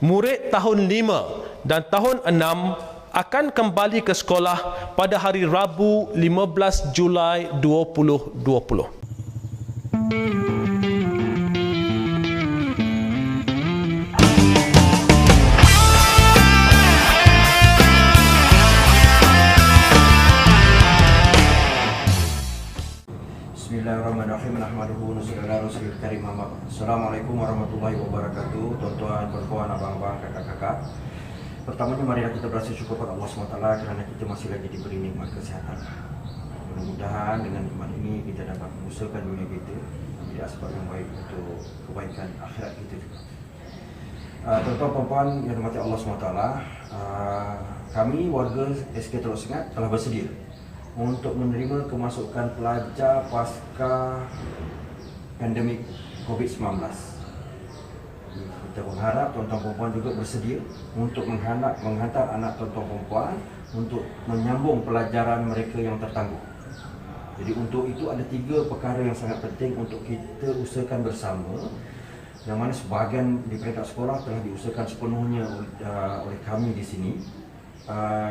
Murid tahun 5 dan tahun 6 akan kembali ke sekolah pada hari Rabu 15 Julai 2020. Bismillahirrahmanirrahim. Nahmaduhu nusalli ala rasulil karim. Assalamualaikum warahmatullahi wabarakatuh. Tuan-tuan, puan-puan, abang-abang, kakak-kakak. Pertamanya marilah kita bersyukur kepada Allah SWT kerana kita masih lagi diberi nikmat kesihatan. Mudah-mudahan dengan nikmat ini kita dapat mengusahakan dunia kita menjadi asbab yang baik untuk kebaikan akhirat kita juga. Tuan-tuan, puan-puan yang dirahmati Allah SWT, kami warga SK Teluk Sengat telah bersedia untuk menerima kemasukan pelajar pasca pandemik COVID-19. Kita berharap tuan-tuan perempuan juga bersedia untuk menghantar anak tuan-tuan perempuan untuk menyambung pelajaran mereka yang tertangguh. Jadi untuk itu ada 3 perkara yang sangat penting untuk kita usahakan bersama, yang mana sebahagian di peringkat sekolah telah diusahakan sepenuhnya oleh kami di sini.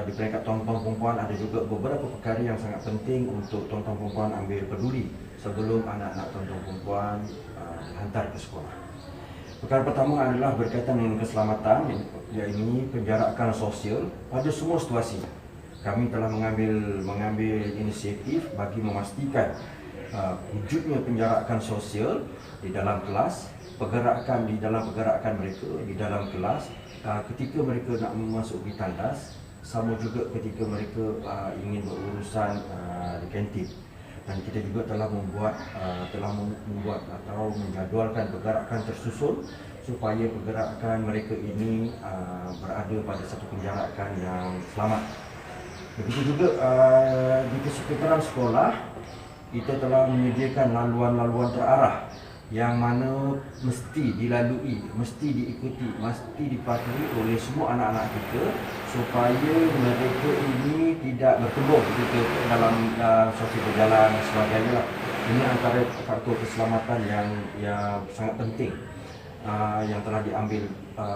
Di peringkat tuan-tuan perempuan ada juga beberapa perkara yang sangat penting untuk tuan-tuan perempuan ambil peduli sebelum anak-anak tuan-tuan perempuan dihantar ke sekolah. Perkara pertama adalah berkaitan dengan keselamatan, iaitu penjarakan sosial pada semua situasi. Kami telah mengambil inisiatif bagi memastikan wujudnya penjarakan sosial di dalam kelas, pergerakan di dalam pergerakan mereka di dalam kelas, ketika mereka nak memasuki tandas, sama juga ketika mereka ingin berurusan di kantin. Dan kita juga telah membuat atau menjadualkan pergerakan tersusun supaya pergerakan mereka ini berada pada satu penjarakan yang selamat. Begitu juga di sekitaran sekolah, kita telah menyediakan laluan-laluan terarah yang mana mesti dilalui, mesti diikuti, mesti dipatuhi oleh semua anak-anak kita supaya mereka ini tidak berkembang dalam sosial berjalan dan sebagainya. Ini antara faktor keselamatan yang sangat penting yang telah diambil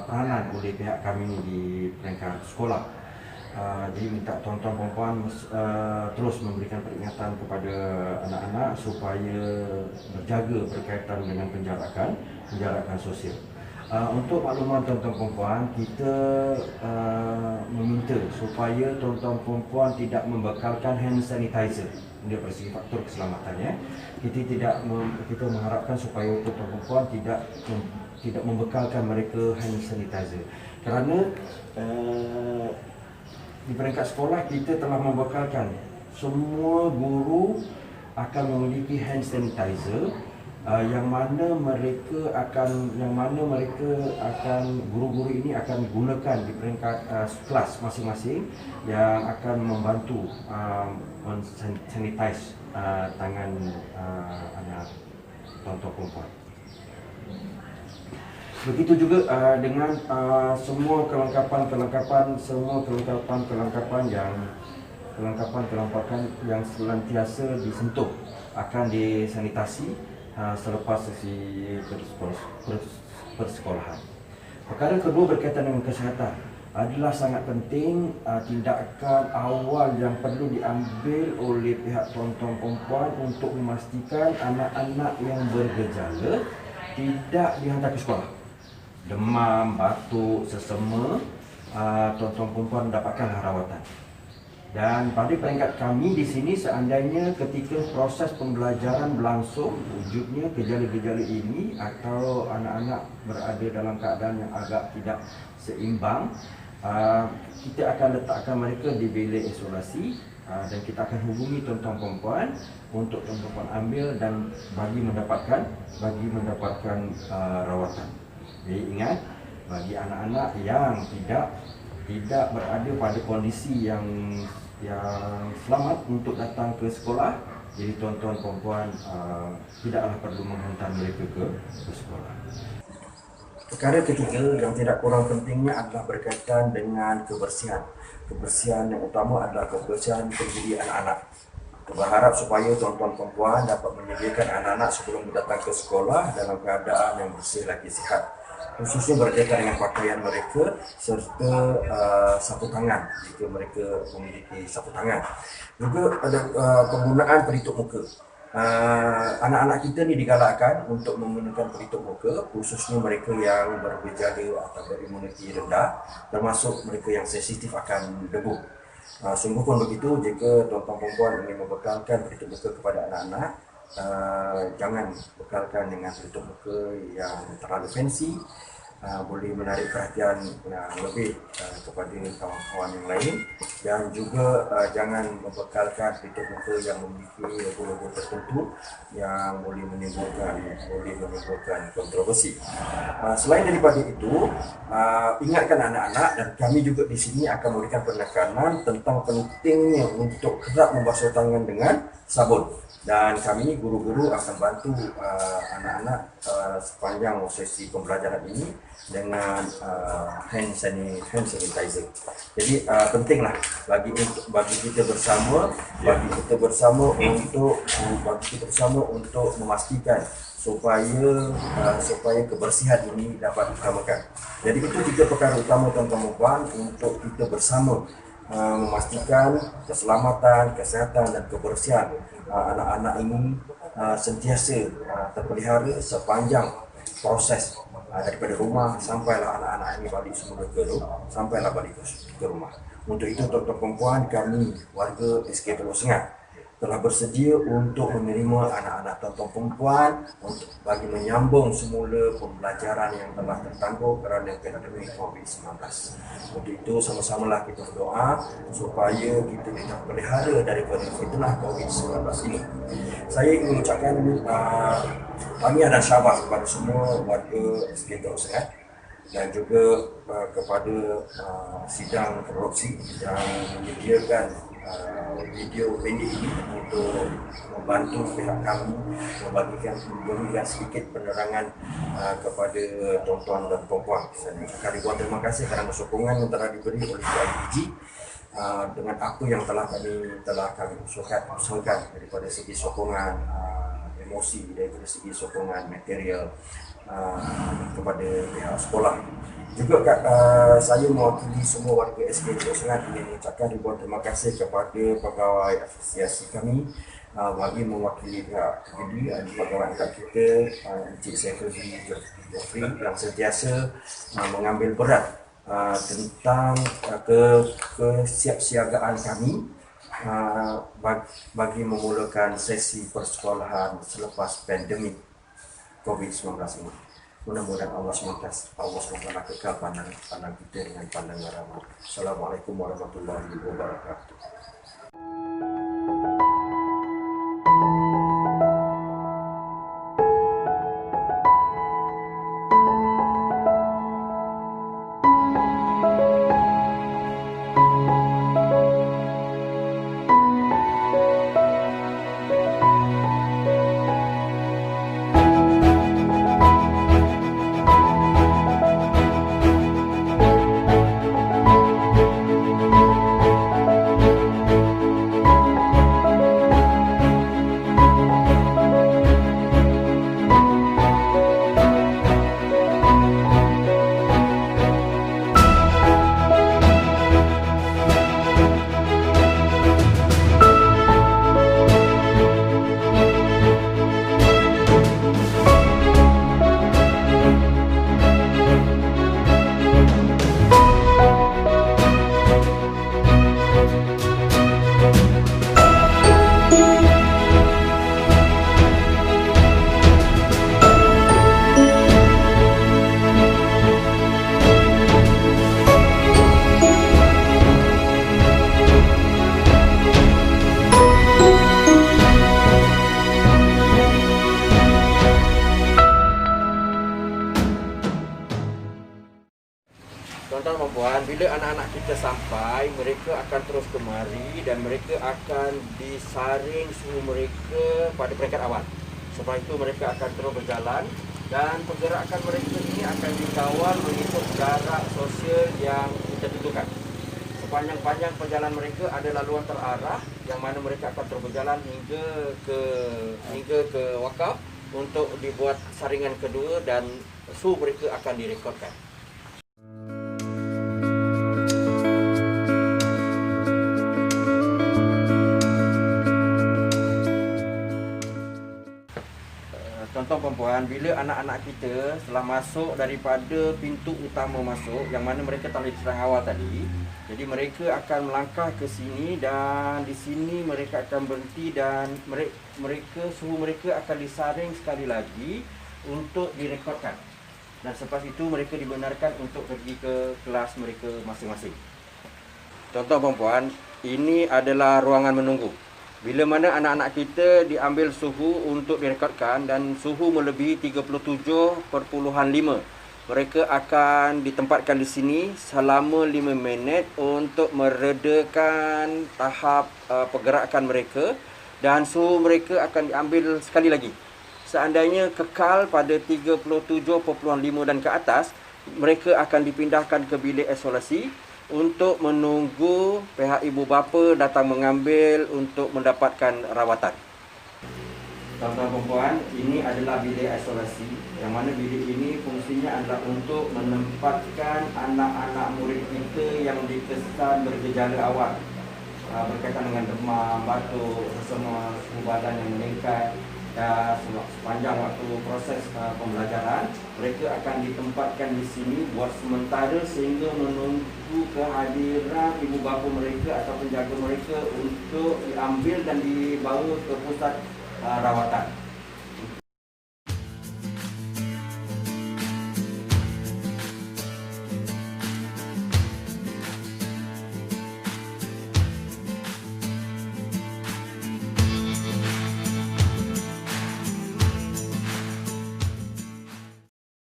peranan oleh pihak kami di peringkat sekolah. Jadi minta tuan-tuan perempuan terus memberikan peringatan kepada anak-anak supaya berjaga berkaitan dengan penjarakan sosial. Untuk makluman tuan-tuan perempuan, kita meminta supaya tuan-tuan perempuan tidak membekalkan hand sanitizer. Ini dari segi faktor keselamatannya. Kita mengharapkan supaya tuan-tuan perempuan tidak membekalkan mereka hand sanitizer. Kerana di peringkat sekolah kita telah membekalkan semua guru akan memiliki hand sanitizer yang mana mereka akan guru-guru ini akan gunakan di peringkat kelas masing-masing yang akan membantu sanitize tangan anak tuan-tuan perempuan. Begitu juga dengan semua kelengkapan yang senantiasa disentuh akan disanitasi selepas sesi persekolahan. Perkara kedua berkaitan dengan kesihatan adalah sangat penting. Tindakan awal yang perlu diambil oleh pihak tuan-tuan perempuan untuk memastikan anak-anak yang bergejala tidak dihantar ke sekolah. Demam, batuk, sesama, tuan-tuan perempuan mendapatkan rawatan. Dan pada peringkat kami di sini, seandainya ketika proses pembelajaran berlangsung, wujudnya gejala-gejala ini atau anak-anak berada dalam keadaan yang agak tidak seimbang, kita akan letakkan mereka di bilik isolasi dan kita akan hubungi tuan-tuan perempuan untuk tuan-tuan perempuan ambil dan bagi mendapatkan rawatan. Jadi ingat, bagi anak-anak yang tidak berada pada kondisi yang selamat untuk datang ke sekolah, jadi tuan-tuan perempuan tidaklah perlu menghantar mereka ke sekolah. Perkara ketiga yang tidak kurang pentingnya adalah berkaitan dengan kebersihan. Kebersihan yang utama adalah kebersihan diri anak-anak. Kita berharap supaya tuan-tuan perempuan dapat menyediakan anak-anak sebelum datang ke sekolah dalam keadaan yang bersih lagi sihat. khususnya berkaitan dengan pakaian mereka serta sapu tangan jika mereka memiliki sapu tangan. Juga ada penggunaan pelitup muka. Anak-anak kita ni digalakkan untuk menggunakan pelitup muka, khususnya mereka yang bergejala atau berimuniti rendah, termasuk mereka yang sensitif akan debu. Sungguh pun begitu, jika tuan-tuan perempuan ingin membekalkan pelitup muka kepada anak-anak, jangan bekalkan dengan pelitup muka yang terlalu fancy, boleh menarik perhatian lebih kepada kawan-kawan yang lain, dan juga jangan membekalkan pelitup muka yang memiliki logo-logo tertentu yang boleh menimbulkan kontroversi. Selain daripada itu, ingatkan anak-anak, dan kami juga di sini akan memberikan penekanan tentang pentingnya untuk kerap membasuh tangan dengan sabun. Dan kami guru-guru akan bantu anak-anak sepanjang sesi pembelajaran ini dengan hand sanitizer. Jadi pentinglah bagi kita bersama untuk memastikan supaya kebersihan ini dapat diutamakan. Jadi itu 3 perkara utama tuan-tuan dan puan untuk kita bersama memastikan keselamatan, kesihatan dan kebersihan anak-anak ini sentiasa terpelihara sepanjang proses daripada rumah sampailah anak-anak ini balik semula ke rumah. Untuk itu tuan-tuan perempuan, kami warga SK Teluk Sengat telah bersedia untuk menerima anak-anak tuan-tuan perempuan untuk bagi menyambung semula pembelajaran yang telah tertangguh kerana pandemik COVID-19. Untuk itu sama-samalah kita berdoa supaya kita terpelihara daripada fitnah COVID-19 ini. Saya ingin mengucapkan tahniah dan syabas kepada semua warga SK Teluk Sengat dan juga kepada sidang korupsi yang menyediakan video pendek ini untuk membantu pihak kami memberikan sedikit penerangan kepada tuan-tuan dan puan-puan. Saya ucapkan ribuan terima kasih kerana sokongan yang telah diberi oleh PIBG dengan apa yang telah kami usahakan daripada segi sokongan emosi, daripada segi sokongan material kepada pihak sekolah. Juga saya mewakili semua warga SK Teluk Sengat ingin mengucapkan ribuan terima kasih kepada pegawai asosiasi kami bagi mewakili pihak PBD, pegawai angkat kita Encik Sekretari Jeffrey yang sentiasa mengambil berat tentang kesiapsiagaan kami bagi memulakan sesi persekolahan selepas pandemik COVID-19 ini. Mudah-mudahan Allah SWT kekal pandang kita dengan pandangan rahmat. Assalamualaikum warahmatullahi wabarakatuh. Tuan-tuan dan puan, bila anak-anak kita sampai, mereka akan terus kemari dan mereka akan disaring suhu mereka pada peringkat awal. Setelah itu mereka akan terus berjalan dan pergerakan mereka ini akan dikawal mengikut jarak sosial yang kita tentukan. Sepanjang-panjang perjalanan mereka ada laluan terarah yang mana mereka akan terus berjalan hingga ke wakaf untuk dibuat saringan kedua dan suhu mereka akan direkodkan. Contoh perempuan, bila anak-anak kita setelah masuk daripada pintu utama masuk, yang mana mereka tak boleh terang awal tadi, jadi mereka akan melangkah ke sini dan di sini mereka akan berhenti dan mereka suhu mereka akan disaring sekali lagi untuk direkodkan. Dan selepas itu mereka dibenarkan untuk pergi ke kelas mereka masing-masing. Contoh perempuan, ini adalah ruangan menunggu. Bila mana anak-anak kita diambil suhu untuk direkodkan dan suhu melebihi 37.5, mereka akan ditempatkan di sini selama 5 minit untuk meredakan tahap pergerakan mereka dan suhu mereka akan diambil sekali lagi. Seandainya kekal pada 37.5 dan ke atas, mereka akan dipindahkan ke bilik isolasi untuk menunggu pihak ibu bapa datang mengambil untuk mendapatkan rawatan. Tuan-tuan perempuan, ini adalah bilik isolasi, yang mana bilik ini fungsinya adalah untuk menempatkan anak-anak murid kita yang dikesan bergejala awal berkaitan dengan demam, batuk, semua suhu badan yang meningkat. Sepanjang waktu proses pembelajaran, mereka akan ditempatkan di sini buat sementara sehingga menunggu kehadiran ibu bapa mereka atau penjaga mereka untuk diambil dan dibawa ke pusat rawatan.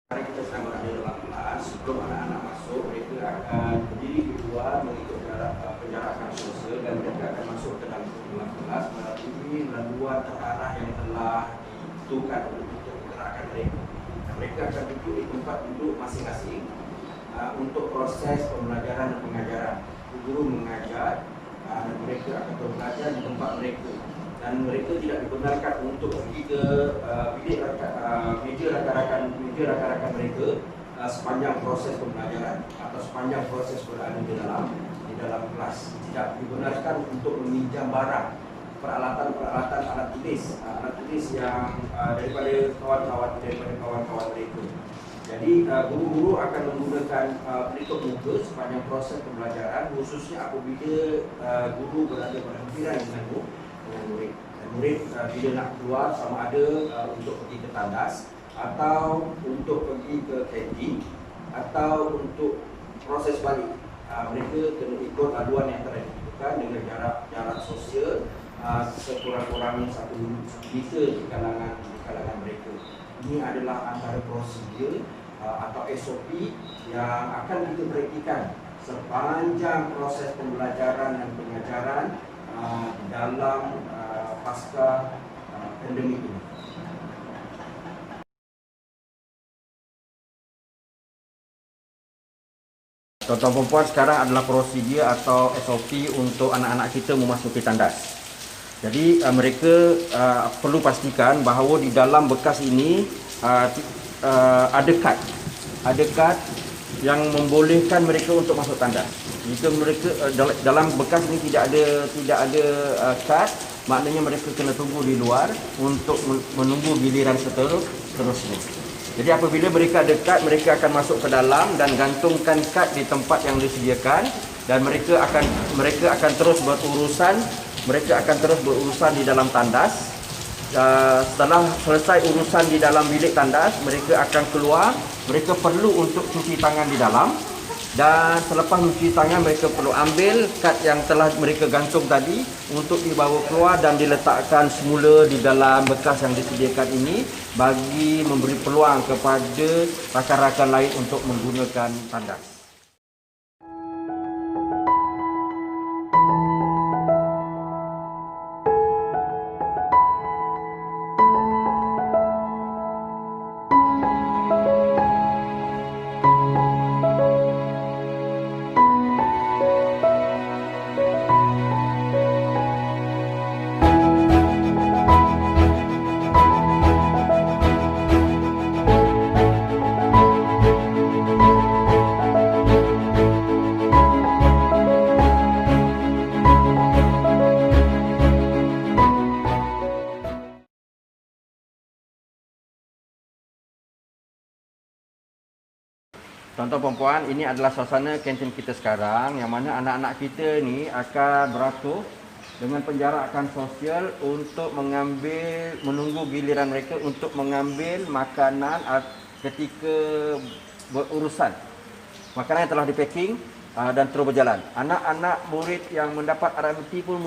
Hari kita sedang berada dalam kelas, sebelum anak-anak masuk, mereka akan berdiri di luar mengikut penjarakan sosial dan mereka akan masuk ke dalam kelas melalui laluan terarah yang telah ditentukan untuk menggerakkan mereka. Mereka akan duduk di tempat duduk masing-masing untuk proses pembelajaran dan pengajaran. Guru mengajar dan mereka akan belajar di tempat mereka. Dan mereka tidak dibenarkan untuk pergi ke bilik meja rakan-rakan mereka sepanjang proses pembelajaran atau sepanjang proses berada di dalam kelas. Tidak dibenarkan untuk meminjam barang, peralatan alat tulis yang daripada kawan-kawan mereka. Jadi guru-guru akan menggunakan pelitup muka sepanjang proses pembelajaran, khususnya apabila guru berada berhempiran dengan murid. Dan murid bila nak keluar sama ada untuk pergi ke tandas atau untuk pergi ke kantin atau untuk proses balik, mereka kena ikut laluan yang telah ditentukan dengan jarak sosial sekurang-kurangnya 1 meter di kalangan mereka. Ini adalah antara prosedur atau SOP yang akan kita praktikan sepanjang proses pembelajaran dan pengajaran dalam pasca pandemik ini. Tuan-tuan perempuan, sekarang adalah prosedur atau SOP untuk anak-anak kita memasuki tandas. Jadi mereka perlu pastikan bahawa di dalam bekas ini ada kad yang membolehkan mereka untuk masuk tandas. Jika mereka dalam bekas ini tidak ada kad, maknanya mereka kena tunggu di luar untuk menunggu giliran seterusnya. Jadi apabila mereka ada kad, mereka akan masuk ke dalam dan gantungkan kad di tempat yang disediakan dan mereka akan terus berurusan di dalam tandas. Setelah selesai urusan di dalam bilik tandas, mereka akan keluar. Mereka perlu untuk cuci tangan di dalam. Dan selepas mencuci tangan, mereka perlu ambil kad yang telah mereka gantung tadi untuk dibawa keluar dan diletakkan semula di dalam bekas yang disediakan ini bagi memberi peluang kepada rakan-rakan lain untuk menggunakan tandas. Tuan-tuan dan puan, ini adalah suasana kantin kita sekarang, yang mana anak-anak kita ni akan beratur dengan penjarakan sosial untuk menunggu giliran mereka untuk mengambil makanan ketika berurusan. Makanan yang telah dipacking dan terus berjalan. Anak-anak murid yang mendapat RMT pun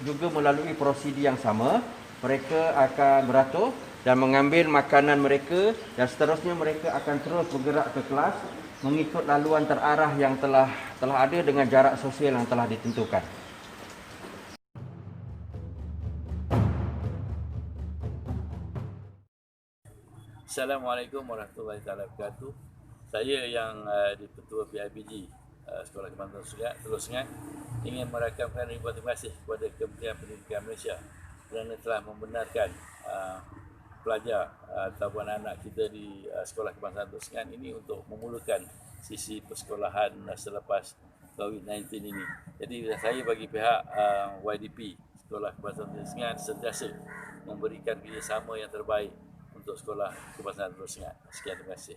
juga melalui prosedur yang sama. Mereka akan beratur dan mengambil makanan mereka, dan seterusnya mereka akan terus bergerak ke kelas mengikut laluan terarah yang telah ada dengan jarak sosial yang telah ditentukan. Assalamualaikum warahmatullahi wabarakatuh. Saya yang di-Ketua PIBG Sekolah Kebangsawan Teluk Sengat ingin merakamkan ribuan terima kasih kepada Kementerian Pendidikan Malaysia kerana telah membenarkan pelajar ataupun anak kita di Sekolah Kebangsaan Teluk Sengat ini untuk memulakan sisi persekolahan selepas COVID-19 ini. Jadi saya bagi pihak YDP Sekolah Kebangsaan Teluk Sengat sentiasa memberikan kerjasama yang terbaik untuk Sekolah Kebangsaan Teluk Sengat. Sekian, terima kasih.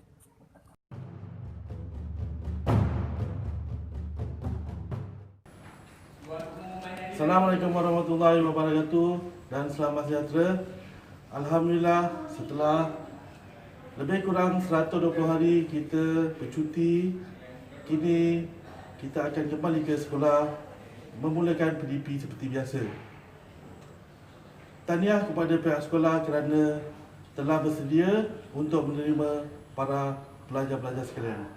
Assalamualaikum warahmatullahi wabarakatuh dan selamat sejahtera. Alhamdulillah, setelah lebih kurang 120 hari kita bercuti, kini kita akan kembali ke sekolah memulakan PDP seperti biasa. Tahniah kepada pihak sekolah kerana telah bersedia untuk menerima para pelajar-pelajar sekalian.